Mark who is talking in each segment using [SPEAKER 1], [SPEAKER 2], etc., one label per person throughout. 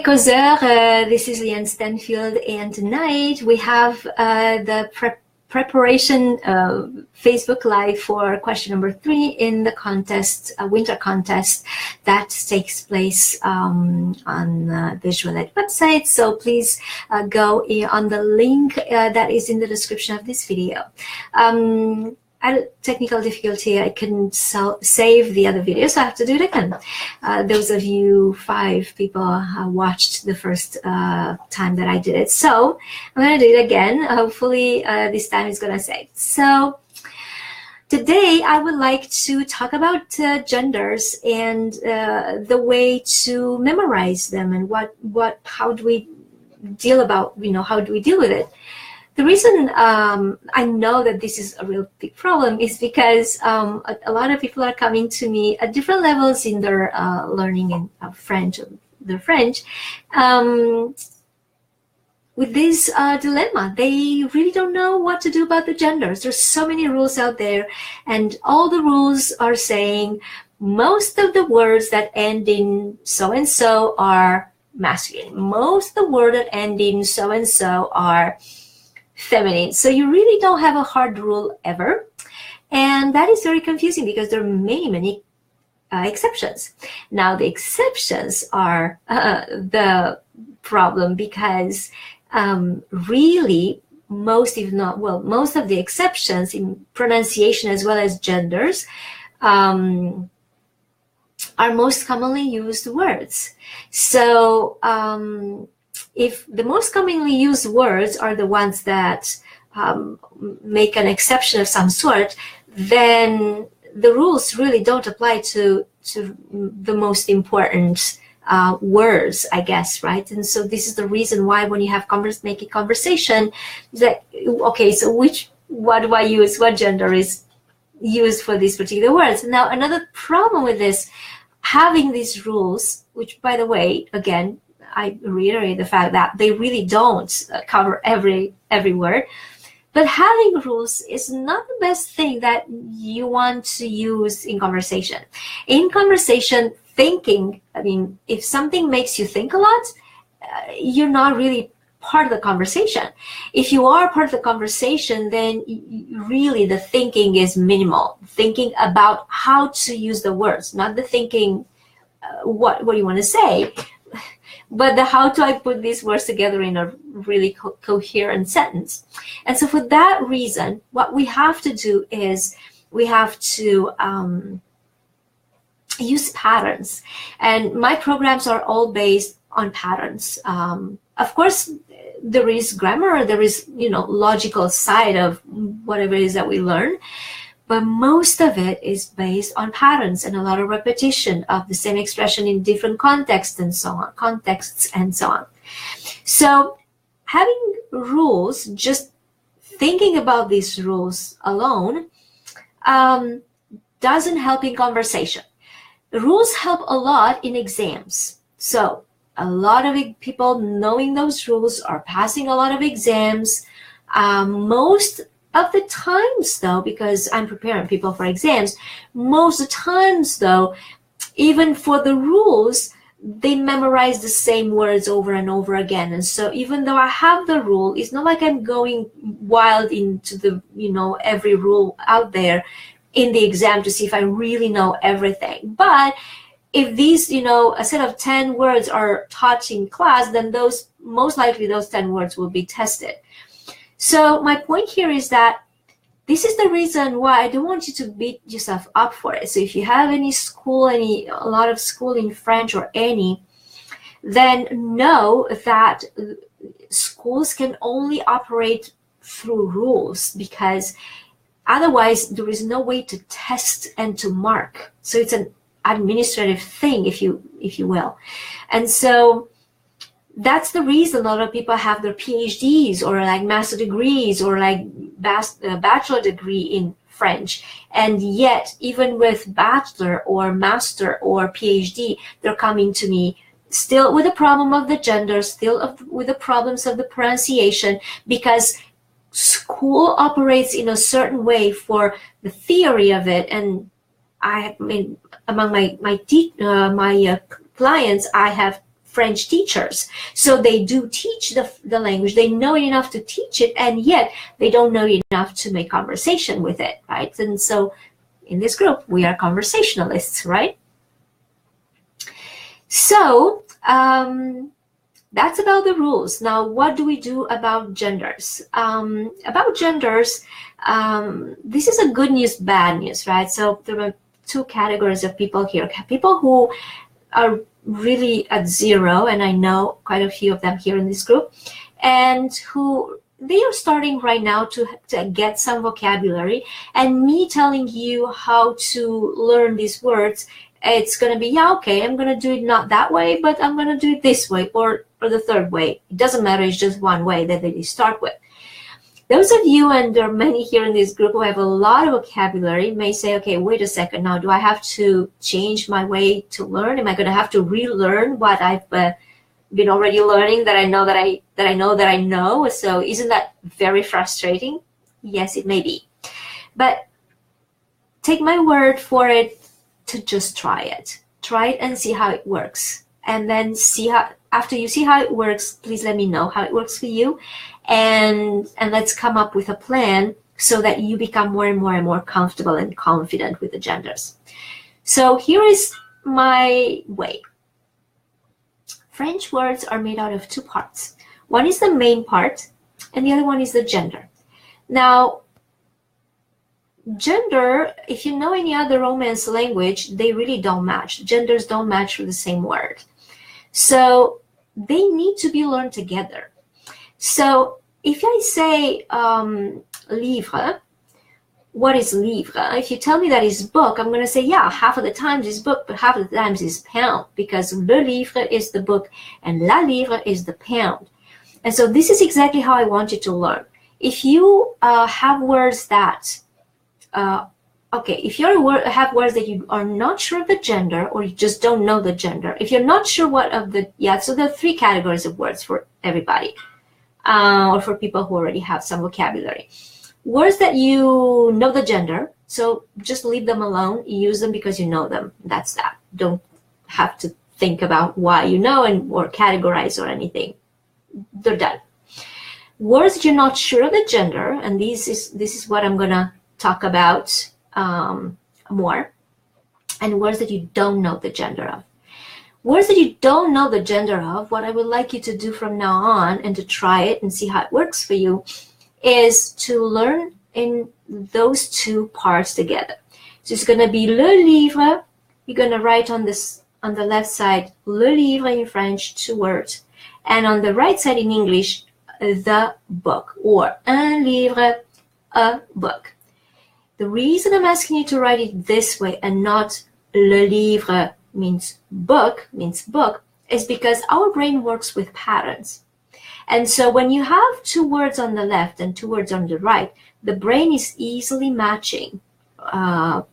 [SPEAKER 1] Causeur, this is Llyane Stanfield, and tonight we have the preparation Facebook Live for question number 3 in the contest, winter contest that takes place on the Visual Ed website. So please go on the link that is in the description of this video. Technical difficulty, I couldn't save the other video, so I have to do it again. Those of you 5 people watched the first time that I did it, so I'm going to do it again. Hopefully this time it's going to save. So today I would like to talk about genders and the way to memorize them and how do we deal how do we deal with it. The reason I know that this is a real big problem is because a lot of people are coming to me at different levels in their learning in French, with this dilemma. They really don't know what to do about the genders. There's so many rules out there, and all the rules are saying most of the words that end in so-and-so are masculine. Most of the words that end in so-and-so are feminine. So you really don't have a hard rule ever, and that is very confusing because there are many exceptions. Now the exceptions are the problem, because really most of the exceptions in pronunciation as well as genders are most commonly used words. So if the most commonly used words are the ones that make an exception of some sort, then the rules really don't apply to the most important words, I guess, right? And so this is the reason why when you have making conversation, that okay, so what do I use? What gender is used for these particular words? Now, another problem with this, having these rules, which, by the way, again, I reiterate the fact that they really don't cover every word, but having rules is not the best thing that you want to use in conversation. In conversation, thinking, I mean, if something makes you think a lot, you're not really part of the conversation. If you are part of the conversation, then really the thinking is minimal. Thinking about how to use the words, not the thinking what you want to say, but how do I put these words together in a really coherent sentence. And so for that reason, what we have to do is we have to use patterns. And my programs are all based on patterns. Of course, there is grammar, there is, logical side of whatever it is that we learn, but most of it is based on patterns and a lot of repetition of the same expression in different contexts and so on. So having rules, just thinking about these rules alone, doesn't help in conversation. Rules help a lot in exams. So a lot of people knowing those rules are passing a lot of exams. Most of the times, though, because I'm preparing people for exams, most of the times, though, even for the rules, they memorize the same words over and over again. And so even though I have the rule, it's not like I'm going wild into the, every rule out there in the exam to see if I really know everything. But if these, a set of 10 words are taught in class, then most likely those 10 words will be tested. So my point here is that this is the reason why I don't want you to beat yourself up for it. So if you have a lot of school in French or any, then know that schools can only operate through rules, because otherwise there is no way to test and to mark. So it's an administrative thing, if you will. And so that's the reason a lot of people have their PhDs or like master degrees or like bachelor degree in French. And yet, even with bachelor or master or PhD, they're coming to me still with the problem of the gender, still with the problems of the pronunciation, because school operates in a certain way for the theory of it. And I mean, among my clients, I have French teachers. So they do teach the language. They know it enough to teach it, and yet they don't know enough to make conversation with it, right? And so in this group, we are conversationalists, right? So that's about the rules. Now, what do we do about genders? About genders, this is a good news, bad news, right? So there are two categories of people here. People who are really at zero, and I know quite a few of them here in this group, and who they are starting right now to get some vocabulary, and me telling you how to learn these words, it's going to be, yeah, okay, I'm going to do it not that way, but I'm going to do it this way, or the third way. It doesn't matter, it's just one way that they start with. Those of you, and there are many here in this group who have a lot of vocabulary, may say, okay, wait a second, now do I have to change my way to learn? Am I going to have to relearn what I've been already learning that I know that I know? So isn't that very frustrating? Yes, it may be. But take my word for it to just try it. Try it and see how it works. And then see how, after you see how it works, please let me know how it works for you. And let's come up with a plan so that you become more and more and more comfortable and confident with the genders. So here is my way. French words are made out of two parts. One is the main part, and the other one is the gender. Now, gender, if you know any other Romance language, they really don't match. Genders don't match with the same word. So they need to be learned together. So if I say livre, what is livre? If you tell me that is book, I'm going to say, yeah, half of the times is book, but half of the times is pound, because le livre is the book and la livre is the pound. And so this is exactly how I want you to learn. If you have words that, okay, if you have words that you are not sure of the gender, or you just don't know the gender, if you're not sure what of the, yeah, so there are three categories of words for everybody, or for people who already have some vocabulary. Words that you know the gender, so just leave them alone, use them because you know them, that's that. Don't have to think about why you know or categorize or anything. They're done. Words that you're not sure of the gender, and this is what I'm gonna talk about more, and words that you don't know the gender of. Words that you don't know the gender of, what I would like you to do from now on, and to try it and see how it works for you, is to learn in those two parts together. So it's going to be le livre. You're going to write on the left side le livre in French, two words, and on the right side in English, the book, or un livre, a book. The reason I'm asking you to write it this way and not le livre means book, is because our brain works with patterns. And so when you have two words on the left and two words on the right, the brain is easily matching the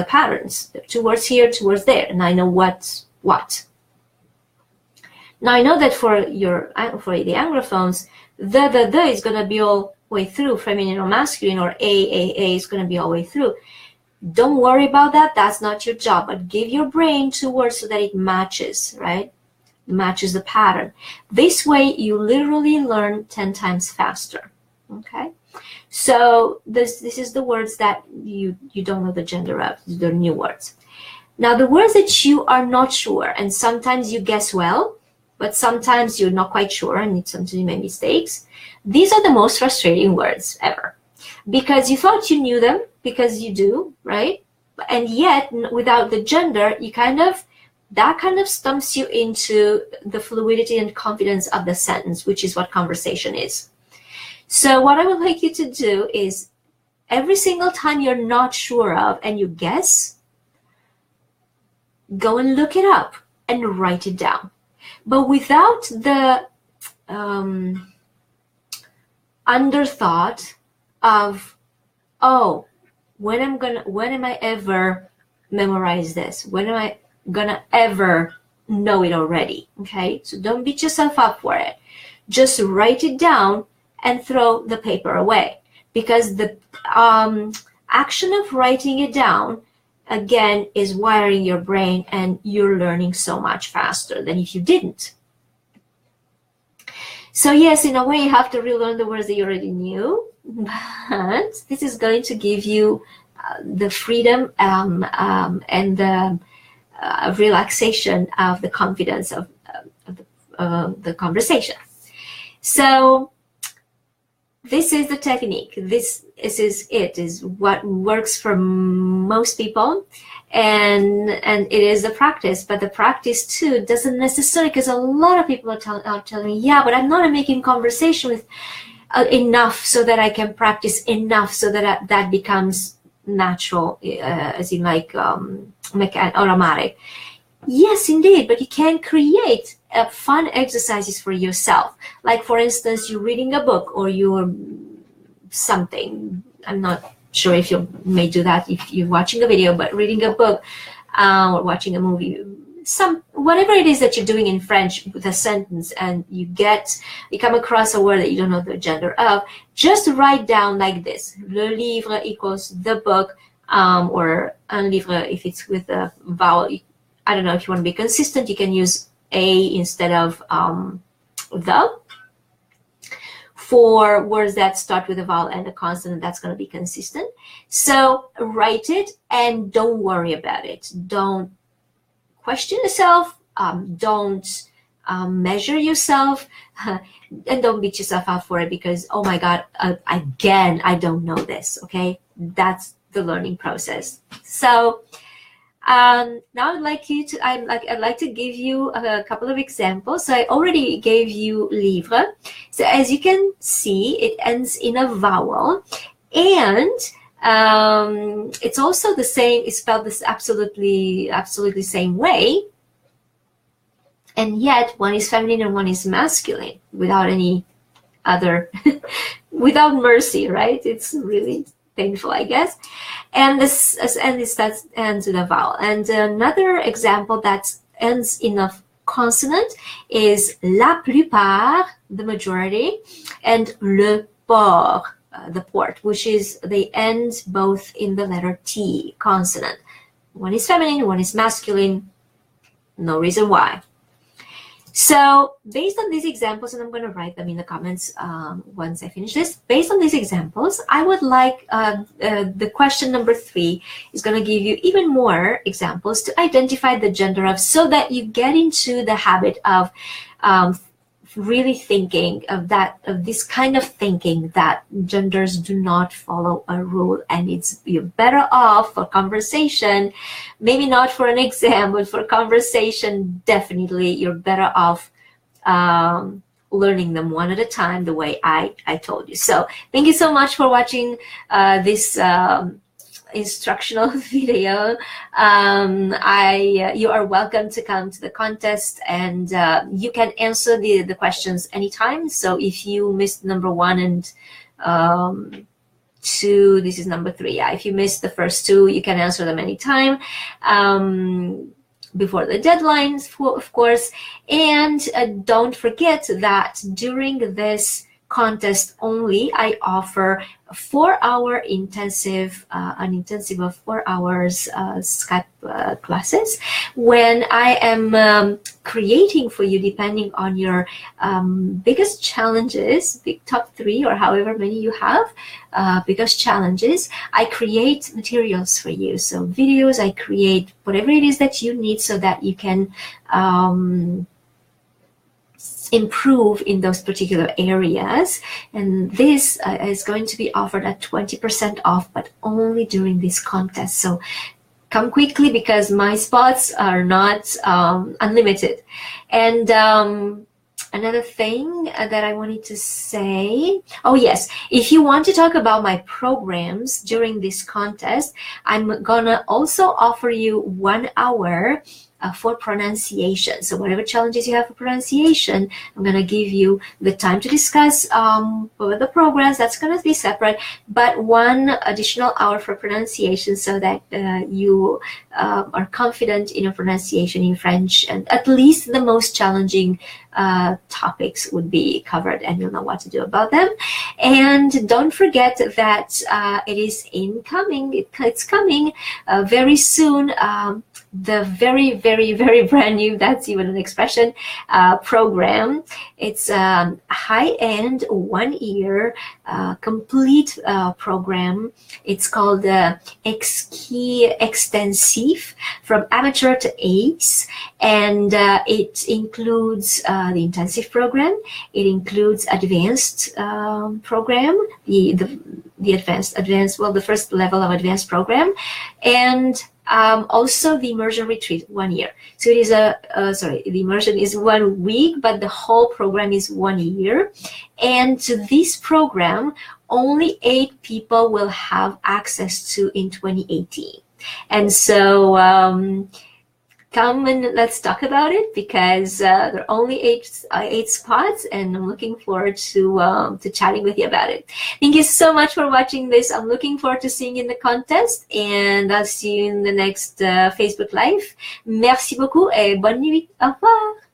[SPEAKER 1] patterns. Two words here, two words there, and I know what's what. Now I know that for the Anglophones, the is going to be all the way through, feminine or masculine, or a is going to be all the way through. Don't worry about that. That's not your job. But give your brain two words so that it matches, right? Matches the pattern. This way you literally learn 10 times faster. Okay, so this is the words that you don't know the gender of. They're new words. Now the words that you are not sure, and sometimes you guess well, but sometimes you're not quite sure, and sometimes you make mistakes. These are the most frustrating words ever, because you thought you knew them, because you do, right? And yet without the gender, that kind of stumps you into the fluidity and confidence of the sentence, which is what conversation is. So what I would like you to do is, every single time you're not sure of and you guess, go and look it up and write it down. But without the underthought of, oh, when am I ever memorize this? When am I gonna ever know it already? Okay, so don't beat yourself up for it. Just write it down and throw the paper away, because the action of writing it down again, is wiring your brain, and you're learning so much faster than if you didn't. So yes, in a way, you have to relearn the words that you already knew, but this is going to give you the freedom and the relaxation of the confidence of the conversation. So this is the technique. This is what works for most people, and it is the practice. But the practice too doesn't necessarily, because a lot of people are telling me, yeah, but I'm not making conversation with enough so that I can practice enough so that that becomes natural, as in like automatic. Yes, indeed, but you can create fun exercises for yourself. Like, for instance, you're reading a book, or you're something. I'm not sure if you may do that if you're watching a video, but reading a book or watching a movie, whatever it is that you're doing in French with a sentence, and you come across a word that you don't know the gender of, just write down like this: le livre equals the book, or un livre if it's with a vowel. I don't know, if you want to be consistent, you can use a instead of the. For words that start with a vowel and a consonant, that's going to be consistent. So write it and don't worry about it. Don't question yourself. Don't measure yourself. And don't beat yourself up for it because, oh my God, again, I don't know this. Okay, that's the learning process. So now I'd like to give you a couple of examples. So I already gave you livre. So as you can see, it ends in a vowel, and it's also the same. It's spelled this absolutely same way, and yet one is feminine and one is masculine without any other, without mercy, right? It's really painful, I guess. And this ends with a vowel. And another example that ends in a consonant is la plupart, the majority, and le port, the port, which is they end both in the letter T consonant. One is feminine, one is masculine. No reason why. So based on these examples, and I'm going to write them in the comments once I finish this, based on these examples, I would like the question number 3 is going to give you even more examples to identify the gender of, so that you get into the habit of really thinking of this kind of thinking that genders do not follow a rule, and you're better off for conversation, maybe not for an exam, but for conversation, definitely you're better off learning them one at a time, the way I told you. So thank you so much for watching this instructional video. You are welcome to come to the contest, and you can answer the questions anytime. So if you missed number 1 and 2, this is number 3. Yeah, if you missed the first 2, you can answer them anytime before the deadlines, of course. And don't forget that during this contest only, I offer a 4-hour intensive, an intensive of 4 hours Skype classes, when I am creating for you, depending on your biggest challenges, big top 3 or however many you have, biggest challenges, I create materials for you. So videos, I create whatever it is that you need so that you can improve in those particular areas. And this is going to be offered at 20% off, but only during this contest. So come quickly, because my spots are not unlimited. And another thing that I wanted to say, oh yes, if you want to talk about my programs during this contest, I'm gonna also offer you 1 hour for pronunciation. So whatever challenges you have for pronunciation, I'm going to give you the time to discuss over the programs. That's going to be separate, but 1 additional hour for pronunciation so that you are confident in your pronunciation in French, and at least the most challenging topics would be covered and you'll know what to do about them. And don't forget that it is incoming, it's coming very soon, the very, very, very brand new, that's even an expression, program. It's high-end 1-year complete program. It's called Exquis Extensif, from amateur to ace, and it includes the intensive program. It includes advanced program, the advanced, well, the first level of advanced program, and also the immersion retreat, 1 year. So it is the immersion is 1 week, but the whole program is 1 year. And to this program, only 8 people will have access to in 2018. And so come and let's talk about it, because there are only 8 spots, and I'm looking forward to chatting with you about it. Thank you so much for watching this. I'm looking forward to seeing you in the contest, and I'll see you in the next Facebook Live. Merci beaucoup et bonne nuit. Au revoir.